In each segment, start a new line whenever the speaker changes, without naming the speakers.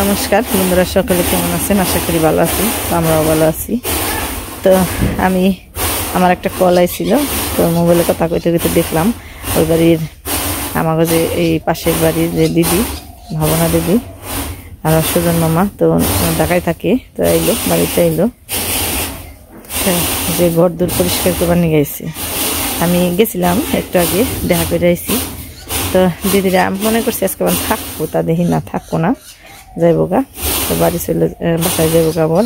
নমস্কার বন্ধুরা, সকলে কেমন আছেন? আশা করি ভালো আছি। তো আমরাও ভালো আছি। তো আমি আমার একটা কল আইছিল, তো মোবাইলে কথা কইতে কইতে দেখলাম ওই বাড়ির আমাকে যে এই পাশের বাড়ির যে দিদি, ভাবনা দিদি আর সুজন মামা, তো ঢাকায় থাকে, তো আইলো বাড়িতে আইলো, যে ঘর দূর পরিষ্কার করবার নিয়ে গেছে। আমি গেছিলাম একটু আগে, দেখা করে আইছি। তো দিদিরা আমি মনে করছি আজকে থাকবো, তা দেখি না, থাকবো না, যাইবো গা। তো বাড়ি চলে বাসায় যাইবো গা বল।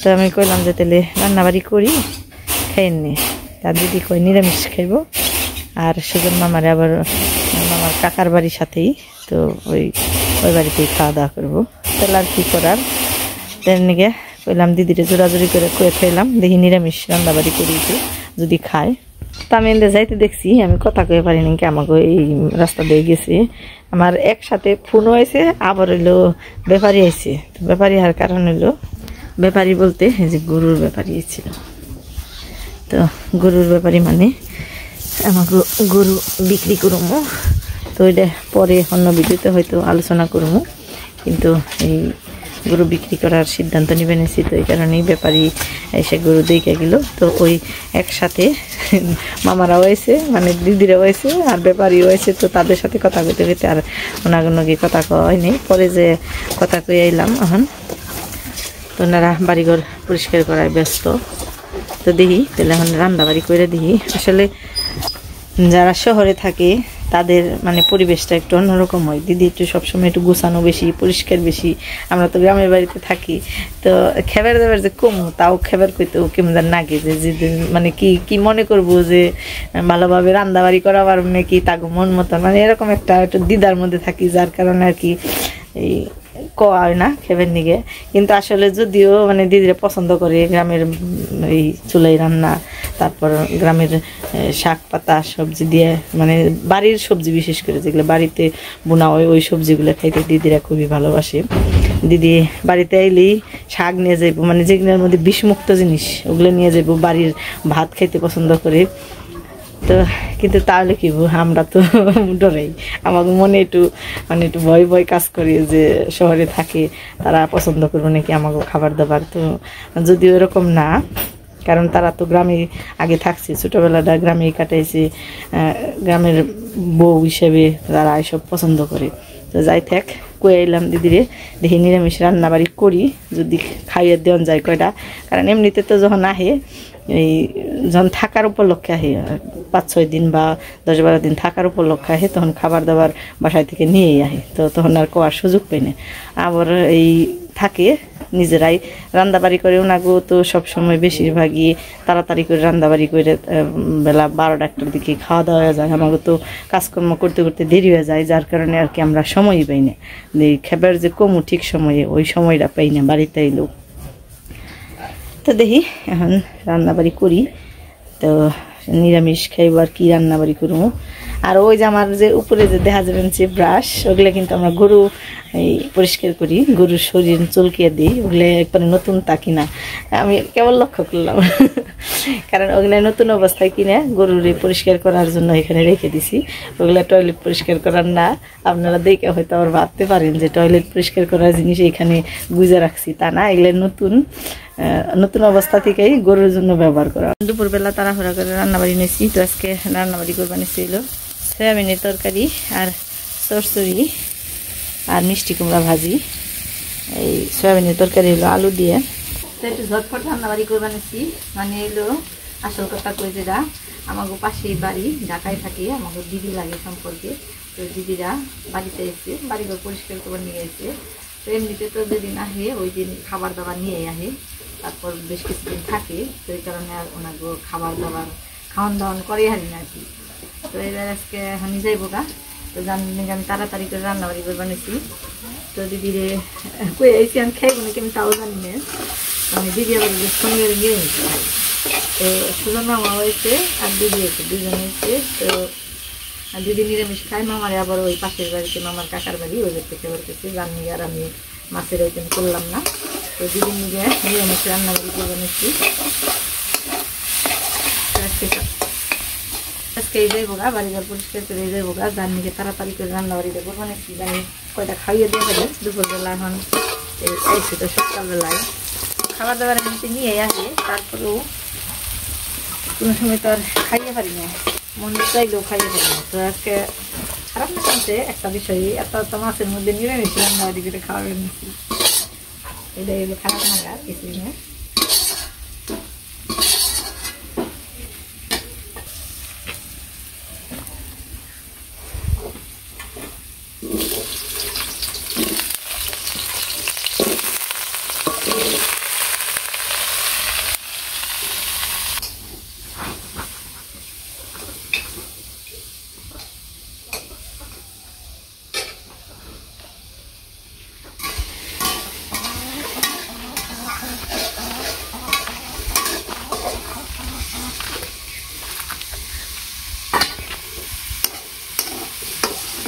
তো আমি কইলাম যে তাহলে রান্নাবাড়ি করি, খাইন নি। তার দিদি কই নিরামিষ খাইব, আর সুজন মামারে আবার আমার কাকার বাড়ির সাথেই, তো ওই বাড়িতেই খাওয়া দাওয়া করবো। তাহলে আর কি করার, তেমনিকে কইলাম দিদিরে জোরাজোরি করে কয়ে খাইলাম, দেখি নিরামিষ রান্নাবাড়ি করি যদি খায়। তো আমি এলে যাইতে দেখছি, আমি কথা কয়ে পারিনি, কি আমাকে এই রাস্তা দিয়ে গেছে। আমার একসাথে ফোন হয়েছে, আবার হইলো ব্যাপারী আইছে। তো ব্যাপারী হওয়ার কারণ হইলো, ব্যাপারী বলতে যে গরুর ব্যাপারী ছিল। তো গরুর ব্যাপারী মানে আমাকে গরু বিক্রি করবো। তো ওইটা পরে অন্য ভিডিওতে হয়তো আলোচনা করবো, কিন্তু এই গরু বিক্রি করার সিদ্ধান্ত নিবে নিয়েছি। তো এই কারণেই ব্যাপারী এসে গরু দেখে গেল। তো ওই একসাথে মামারাও হয়েছে, মানে দিদিরাও হয়েছে, আর ব্যাপারীও হয়েছে। তো তাদের সাথে কথা কইতে কইতে আর ওনাগুনকে কথা কওয়া হয়নি। পরে যে কথা কয়ে এলাম এখন, তো ওনারা বাড়িঘর পরিষ্কার করায় ব্যস্ত। তো দেখি তাহলে এখন রান্নাবাড়ি করে দিই। আসলে যারা শহরে থাকে তাদের মানে পরিবেশটা একটু অন্যরকম হয়। দিদি একটু সবসময় একটু গোছানো বেশি, পরিষ্কার বেশি। আমরা তো গ্রামের বাড়িতে থাকি, তো খেবার দেবার যে কম, তাও খেবার কইতেও কেমন নাগে, যে মানে কি মনে করবো যে ভালোভাবে রান্নাবাড়ি করা পারবো নাকি, তাকে মন মতন, মানে এরকম একটা একটু দ্বিধার মধ্যে থাকি, যার কারণে আর কি এই কোয়া হয় না খেবের নিগে। কিন্তু আসলে যদিও মানে দিদিরা পছন্দ করে গ্রামের এই চুলাই রান্না, তারপর গ্রামের শাক পাতা সবজি দিয়ে, মানে বাড়ির সবজি বিশেষ করে যেগুলো বাড়িতে বোনা হয়, ওই সবজিগুলো খাইতে দিদিরা খুবই ভালোবাসে। দিদি বাড়িতে আইলেই শাক নিয়ে যাইব, মানে যেগুলোর মধ্যে বিষমুক্ত জিনিস ওগুলো নিয়ে যাইব। বাড়ির ভাত খাইতে পছন্দ করে। তো কিন্তু তাহলে কি আমরা তো ডরাই, আমাকে মনে একটু মানে একটু ভয় ভয় কাজ করি যে শহরে থাকে, তারা পছন্দ করবো নাকি আমাকে খাবার দাবার। তো যদিও এরকম না, কারণ তারা তো গ্রামে আগে থাকছে, ছোটোবেলাটা গ্রামেই কাটাইছে, গ্রামের বউ হিসেবে তারা এসব পছন্দ করে। তো যাই থাক, কয়ে এলাম দিদিরে, দেখি নিরামিষ রান্নাবাড়ি করি, যদি খাইয়ে দেওয়া যায় কয়টা। কারণ এমনিতে তো যখন আহে, এই যখন থাকার উপলক্ষে আহে, 5-6 দিন বা 10-12 দিন থাকার উপলক্ষে আহে, তখন খাবার দাবার বাসায় থেকে নিয়েই আহে। তো তখন আর কোয়ার সুযোগ পাই না। আবার এই থাকে নিজেরাই রান্নাবাড়ি করে। ওনাগো তো সবসময় বেশিরভাগই তাড়াতাড়ি করে রান্নাবাড়ি করে বেলা 12-1টার দিকে খাওয়া দাওয়া হয়ে যায়। আমাকে তো কাজকর্ম করতে করতে দেরি হয়ে যায়, যার কারণে আর কি আমরা সময়ই পাই না। খাবার যে কমু ঠিক সময়ে, ওই সময়টা পাই না বাড়িতে এলেও। তো দেখি এখন রান্নাবাড়ি করি। তো নিরামিষ খাইব, আর কি রান্নাবাড়ি করবো। আর ওই যে আমার যে উপরে যে দেখা যাবেন যে ব্রাশ, ওগুলো কিন্তু আমরা গরু এই পরিষ্কার করি, গরুর শরীর চুলকিয়ে দিই। ওগুলো একবারে নতুন তা কিনা, আমি কেবল লক্ষ্য করলাম, কারণ ওগুলো নতুন অবস্থায় কিনে গরুর পরিষ্কার করার জন্য এখানে রেখে দিছি। ওগুলো টয়লেট পরিষ্কার করার না। আপনারা দেখে হয়তো আবার ভাবতে পারেন যে টয়লেট পরিষ্কার করার জিনিস এখানে গুজে রাখছি, তা না। এগুলো নতুন অবস্থা থেকেই গরুর জন্য ব্যবহার করা। দুপুরবেলা তাড়াহুড়া করে রান্নাবাড়ি নিয়েছি। তো আজকে রান্নাবাড়ি করবা নিয়েছিল সয়াবিনের তরকারি আর চচ্চড়ি আর মিষ্টি কুমড়া ভাজি। এই সয়াবিনের তরকারি হলো আলু দিয়ে। তো একটু ঝটফট রান্নাবাড়ি করবা নিয়েছি। মানে এলো আসল কথা কই, যেটা আমাকে পাশেই বাড়ি, ঢাকায় থাকি, আমাকে দিদি লাগে সম্পর্কে। তো দিদিরা বাড়িতে এসে বাড়িঘর পরিষ্কার করে নিয়ে এসে, তো এমনিতে তো যেদিন আহে ওই দিন খাবার দাবার নিয়ে আহে, তারপর বেশ কিছুদিন থাকে। তো এই কারণে আর ওনাকে খাবার দাবার খাওয়ান দাওয়ান করে হারি না আর কি। তো এবার আজকে হানি যাইবো গা। তো জানি আমি তাড়াতাড়ি করে রান্নাবাড়ি করে বানিয়েছি। তো দিদিরে কই এসে আমি খাইব নাকি আমি তাও জানি না। মানে দিদি আবার শনিবার গিয়ে নিতে খাই। তো সুজন মামা হয়েছে আর দিদি হয়েছে, দুজন হয়েছে। তো দিদি নিরামিষ খায়, মামারে আবার ওই পাশের বাড়িতে, মামার কাকার বাড়ি, ওই বাড়িতে খেয়ে করতেছি রান্নি। আর আমি মাছের আইটেম করলাম না। তো দিদির নিজে নিরামিষ রান্নাবাড়ি করে বানিয়েছি। আজকে আজকেই যাইবো গা, বাড়িঘর পরিষ্কার করে যাইবো গা, জার্নিকে তাড়াতাড়ি করে রান্না বাড়ি দেবো, মানে কি জানি কয়টা খাইয়ে দিয়ে ফেলে দুপুরবেলা। এখন আইসি তো সকালবেলায় খাবার দাবার এমনিতে নিয়ে আসে, তারপরেও কোনো সময় তো আর খাইয়ে পারি না, মন চাইলেও খাইয়ে পারি না। তো আজকে খারাপ না কানছে একটা বিষয়, এত মাছের মধ্যে নিরামিষ রান্না বাড়ি করে খাওয়া নিচ্ছি, এটাই হলো খারাপ লাগা, কিছুই না।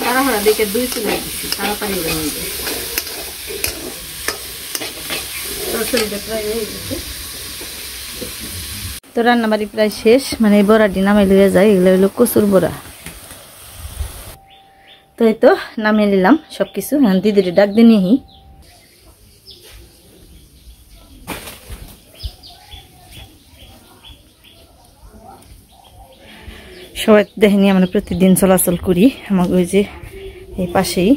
তাড়াহুড়া দেখে 2 চুলে দিচ্ছি, তাড়াতাড়ি বানিয়ে দেয়। তো রান্নাবাড়ি প্রায় শেষ, মানে এই বড়াটি নামাই লইয়া যায়, এগুলো হলো কচুর বড়া। তো এই তো নামিয়ে নিলাম সবকিছু, এখন দিদির ডাক দিয়ে নিহি। সবাই দেখেনি আমরা প্রতিদিন চলাচল করি, আমাকে ওই যে এই পাশেই,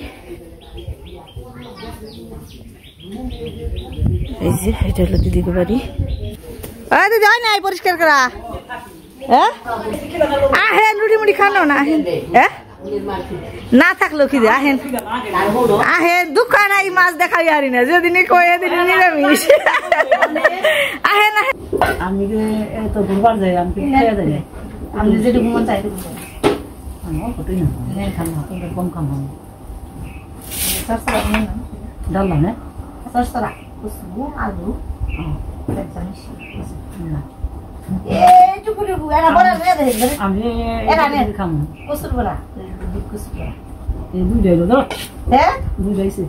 এই যে এটা হলো দিদিকে বাড়ি। দিদি হয় না পরিষ্কার করা, হ্যাঁ আহেন রুটি মুড়ি খানো না, আহেন হ্যাঁ না থাকলো কি আহেন আহেন, দুঃখ নাই মাছ দেখাই হারি না, যেদিন কয়ে দিন নিরামিষ। আহেন
আমি তো ঘুরবার যাই, আমি খেয়ে যাই,
আপনি যেটা ঘুমান চাই
কম খাম ডাললাম না
আলু
আমি খাম
কচুর বড়া,
এই দুইটাই তো
হ্যাঁ
দুইটাইছে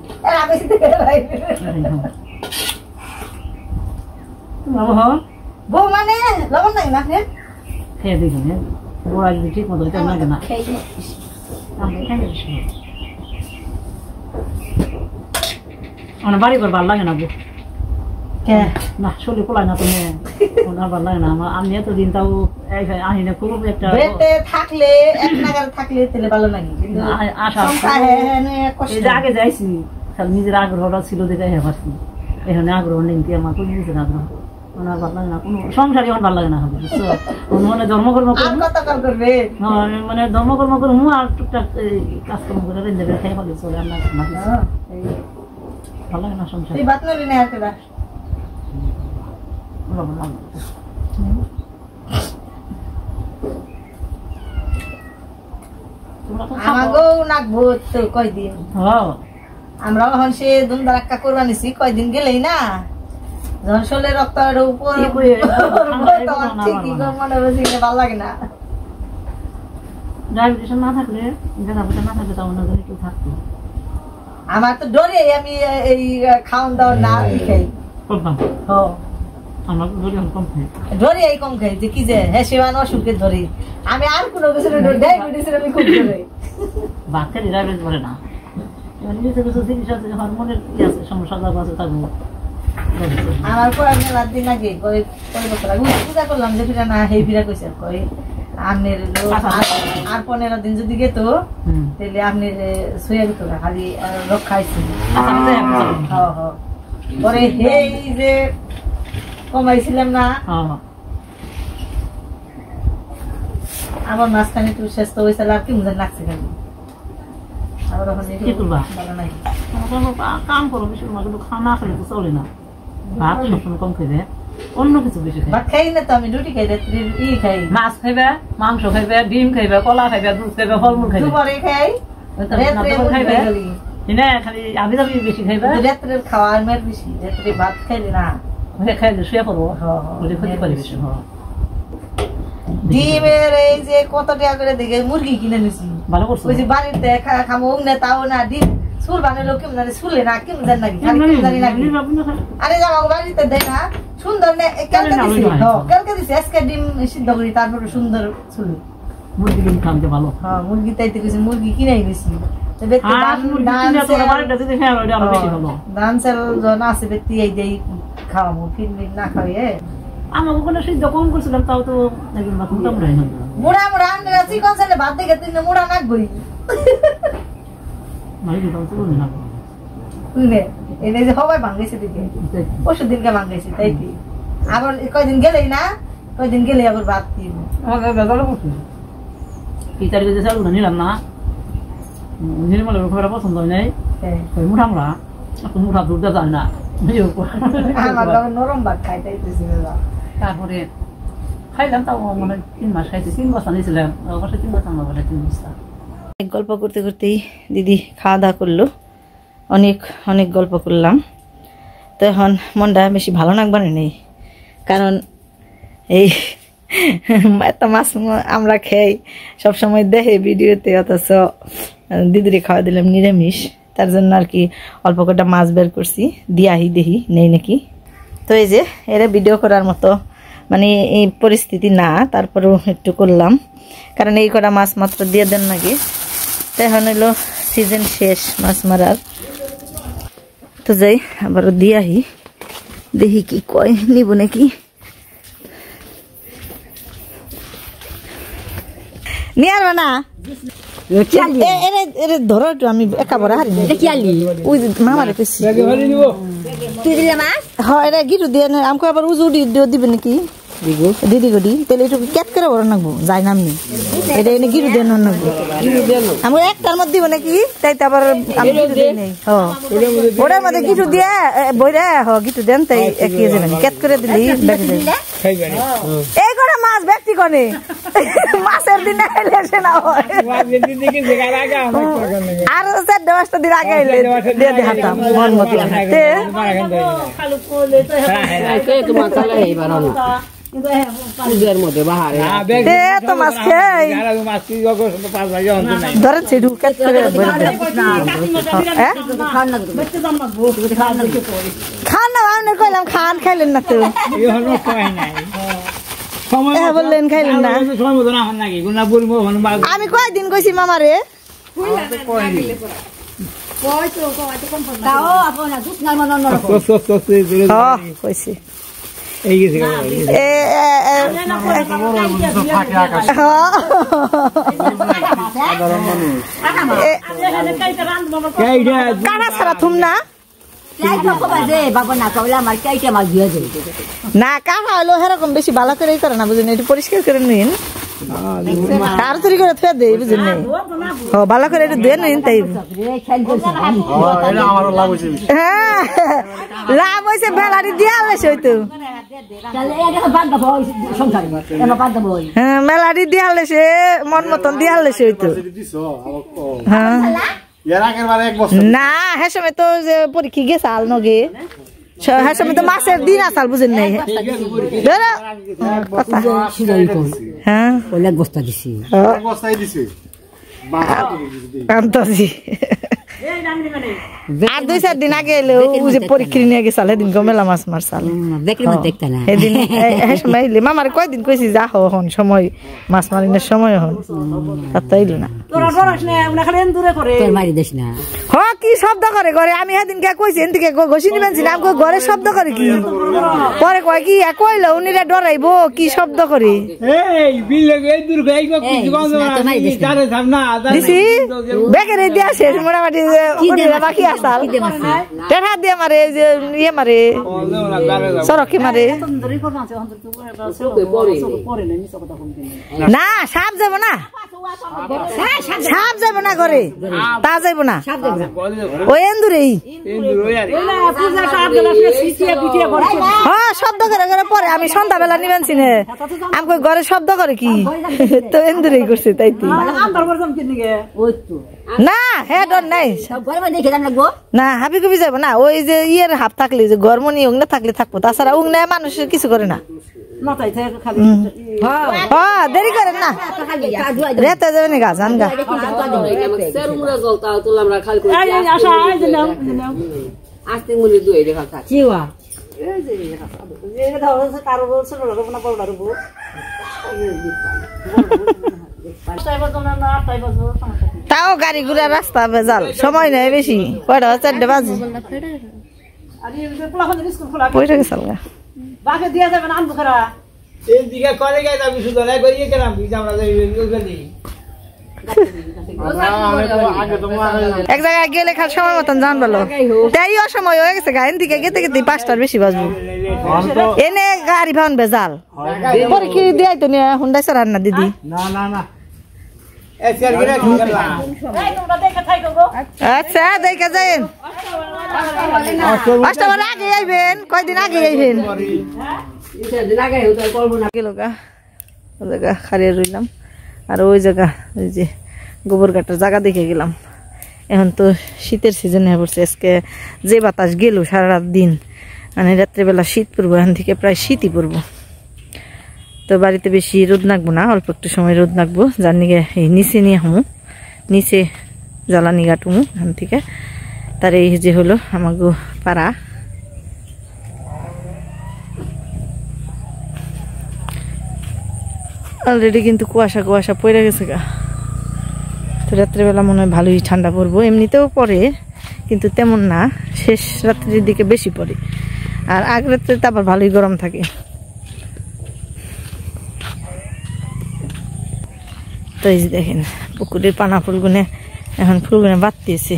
বউ মানে লবণ নাই না
খেয়ে দেখুন, বড়া যদি ঠিক মতো হইতে লাগে না। আমার বাড়ি ঘর ভালো লাগে না বউ, না শরীর পোলায় না, তুমি ওনার ভালো লাগে না আমার। আমি এতদিন তাও আহি না, খুব একটা
থাকলে এক নাগারে থাকলে তাহলে ভালো লাগে,
আশা আগে যাইছি, খালি নিজের আগ্রহটা ছিল দেখে পারছি, এখানে আগ্রহ নেই কি আমার, কোন নিজের আগ্রহ ওনার ভালো লাগে না, কোনো সংসারই আমার ভালো লাগে না, বুঝছো মানে ধর্মকর্ম
করবে,
মানে ধর্মকর্ম করে মু আর টুকটাক কাজকর্ম করে রেঞ্জে খেয়ে ফেলে চলে, আর ভালো লাগে না সংসার।
আমাকেও নাকবো তো কয়দিন, আমরাও এখন সে দুমদারাক্কা করবা নিছি, কয়দিন গেলেই না যখন শরীরে রক্ত উপর ভালো লাগে না।
ডায়াবেটিস না থাকলে না থাকলে তো অন্য কেউ থাকতো।
আমার তো ডরে আমি এই খাওয়ান দাওয়ার না খাই, ধরে এই কম খাই যে কি যে হ্যাঁ সেবান অসুখের ধরে, আমি আর কোনো কিছু ডায়াবেটিসের আমি খুব ধরে
ভাত খালি ডায়াবেটিস বলে না, কিছু কিছু জিনিস আছে হরমোনের কি আছে সমস্যা আছে থাকবো।
আমার পর মেলার দিন আগে কয় বছর আগে পূজা করলাম যে ফিরা না সেই ফিরা কইছে কয় আপনার আর 15 দিন যদি গেত তাহলে আপনি শুয়ে গেত না, খালি রক্ষাইছে পরে এই যে কমাইছিলাম না, আমার মাঝখানে একটু স্বাস্থ্য হয়েছিল আর কি মজা লাগছে খালি। আবার
কাম করো বেশি খানা খেলে তো চলে না, ভাত সবসময় কম খাইবে, অন্য কিছু বেশি
ভাত খাই না তো আমি রুটি খাই, খাই
মাছ খাইবে, মাংস খাইবে, ডিম খাইবে, কলা খাইবে, দুধ খাইবে, ফলমূল খাইবে, খাইবে খালি আমি যাবি বেশি খাইবে,
রাত্রের খাওয়ার মেয়ের বেশি, রাত্রে ভাত খাইলে না
খাইলে শুয়ে পড়বো ক্ষতি করে বেশি।
ডিমের এই যে কত টাকা করে দেখে মুরগি কিনে নিছি,
ভালো করছো,
ওই যে বাড়িতে খামো না তাও না, ডিম সুর বানালো কেমন জানি শুলে না কেমন জানি নাকি জানি নাকি, আরে যাবো বাড়িতে দেয় না সুন্দর কালকে দিছি আজকে ডিম সিদ্ধ করি তারপরে সুন্দর চুল
মুরগি কিনে খাওয়াতে ভালো
হ্যাঁ মুরগি তাইতে গেছি মুরগি কিনাই গেছি ধান চাল যখন আছে ব্যক্তি এই দিয়ে খাওয়াবো ফিরমিট না খাওয়াইয়ে
আমার ওখানে সিদ্ধ কম করছিলাম তাও তো একদিন মোটামুটি
মুড়া মুড়া আনলে চিকন চালে ভাত দেখে তিন মুড়া নাকবই বুঝলে এনে যে সবাই ভাঙেছে দিকে পরশু দিনকে ভাঙেছি তাই কি আবার কয়দিন গেলেই না কয়দিন গেলে আবার ভাত দিন
আমাদের বেজালে বসে এই তারিখে যে চালু নিলাম না নির্মলের খুব একটা পছন্দ হয় নাই মুঠা মুড়া মুঠা দুধ যায় না
নরম ভাত খাইতেছি
তারপরে খাইলাম তাও মানে 3 মাস খাইতে 3 বছর নিয়েছিলাম অবশ্যই 3 বছর আমার বলে 3 বছর
গল্প করতে করতেই দিদি খাওয়া দাওয়া করলো অনেক অনেক গল্প করলাম তো এখন মনটা বেশি ভালো লাগবার নেই কারণ এই এত মাছ আমরা খাই সবসময় দেখে ভিডিওতে অথচ দিদিরে খাওয়া দিলাম নিরামিষ তার জন্য আর কি অল্প কটা মাছ বের করছি দিয়াহি দেখি নেই নাকি তো এই যে এরা ভিডিও করার মতো মানে এই পরিস্থিতি না তারপরেও একটু করলাম কারণ এই কটা মাছ মাত্র দিয়ে দেন নাকি তো এখন হইলো সিজন শেষ মাছ মারার তো যাই আবারও দিয়াহি দেখি কি কয় নিব নাকি নিয়ে আসবে না ধরো একটু আমি একেবারে হারি ওই মামারে পেছি হ্যাঁ এটা গিটু দিয়ে আমাকে আবার উজু দিবে নাকি দিদি গদি তাহলে একটু ক্যাট করে বড় নাকবো যাই নামনি এটা এনে গিটু দিয়ে নাকবো আমাকে একটার মধ্যে দিব নাকি তাই তো আবার আমি গিটু দিয়ে নেই ওটার মধ্যে গিটু দিয়ে বইরা গিটু দেন তাই এগিয়ে যাবেন ক্যাট করে দিলেই বেঁচে যাবে এই করে মাছ ব্যক্তি করে মাছের দিনে এলে সে না হয় আর 4-5টা দিন আগে এলে দিয়ে দেখাতাম মন মতো মাছ খেয়ে ধরেন সেটু খান না আমি কইলাম খান খাইলেন না তো বললেন খাইলেন না আমি কয়দিন কইছি মামারে কইছি থুম না না কাহা হলো সেরকম বেশি ভালো করে করে না বুঝলেন একটু পরিষ্কার করে নিন তাড়াতাড়ি করে থুয়ে দেয় বুঝলেন ভালো করে একটু দিয়ে নিন তাই হ্যাঁ লাভ হয়েছে ভেলারি দিয়ে আনলে হয়তো হ্যাঁ মেলারি দিয়ে আনলে সে মন মতন দিয়ে আনলে হয়তো হ্যাঁ না হ্যাঁ সময় তো যে পরীক্ষা গেছে আল নগে হ্যাঁ সময় তো মাসের দিন আসাল বুঝেন নাই হ্যাঁ বস্তা দিছি আর 2-4 দিন আগে এলো পরীক্ষা নিয়ে গেছাল সেদিন মেলা মাছ মারছাল সেদিন সময় এলে মামার কয়দিন কইছি যা হন সময় মাছ মারিনের সময় হন তার তো এলো না হ কি শব্দ করে ঘরে আমি সেদিনকে কইছি এদিকে ঘষি নিবেনছি না আমাকে ঘরে শব্দ করে কি পরে কয় কি কইলো উনিরা ডরাইবো কি শব্দ করে দিছি বেকের দিয়ে আসে মোটামুটি বাকি আসাল টেঠা দিয়ে মারে যে ইয়ে মারে সরকি মারে না সাপ যাব না সাপ যাব না ঘরে তা যাব না ওই এন্দুরেই হ্যাঁ শব্দ করে করে পরে আমি সন্ধ্যাবেলা নিবেন চিনে আমাকে ঘরে শব্দ করে কি তো এন্দুরেই করছে তাই না হ্যাঁ ডর নাই না হাবি কবি যাবো না ওই যে ইয়ের হাফ থাকলে যে গরমনি উংনে থাকলে থাকবো তাছাড়া উংনে মানুষের কিছু করে না হ্যাঁ দেরি করেন না রেতে যাবে না গা জান গা তাও গাড়ি ঘুরে রাস্তা বেজাল সময় নেই বেশি কয়টা 4টা বাজে পয়সা গেছাল গা
বাকে দিয়া যাবে না আনবো খারা
এই দিকে করে গে যাবি শুধু না করিয়ে গেলাম কি আমরা যাই ওইখানে
এক জায়গায় গেলে খাল সময় মতন জান বলো তাই অসময় হয়ে গেছে গাড়ি থেকে গেতে গেতে 5টার বেশি বাজবো এনে গাড়ি ভান বেজাল পরে কি দেয় তো নিয়ে হুন্ডাই সরান না দিদি
না না না এসআর গিরা কি করলা
এই তোমরা দেখে থাকো গো
আচ্ছা দেখে যাইন 5টা বাজে আগে আইবেন কয়দিন আগে আইবেন
দিন আগে হতো করব না
গেল গা ওই জায়গা খারিয়ে রইলাম আর ওই জায়গা ওই যে গোবর কাটার জায়গা দেখে গেলাম এখন তো শীতের সিজন হয়ে পড়ছে আজকে যে বাতাস গেল সারা রাত দিন মানে রাত্রেবেলা শীত পড়বো এখন থেকে প্রায় শীতই পড়বো তো বাড়িতে বেশি রোদ নাকবো না অল্প একটু সময় রোদ নাকবো যার নিগে এই নিচে নিয়ে হামু নিচে জ্বালানি গাটুমু এখান থেকে তার এই যে হলো আমাগো পাড়া অলরেডি কিন্তু কুয়াশা কুয়াশা পড়ে গেছে গা তো রাত্রেবেলা মনে হয় ভালোই ঠান্ডা পড়বো এমনিতেও পড়ে কিন্তু তেমন না শেষ রাত্রির দিকে বেশি পড়ে আর আগ রাত্রে তো আবার ভালোই গরম থাকে তো এই যে দেখেন পুকুরের পানা ফুলগুনে এখন ফুলগুনে বাড়তেছে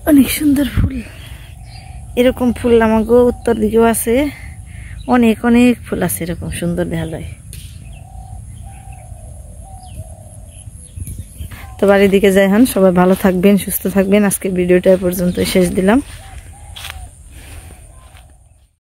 অনেক সুন্দর ফুল এরকম ফুল আমাকে উত্তর দিকেও আছে অনেক অনেক ফুল আছে এরকম সুন্দর দেখা যায় তো বাড়ির দিকে যাই হন সবাই ভালো থাকবেন সুস্থ থাকবেন আজকের ভিডিওটা পর্যন্ত শেষ দিলাম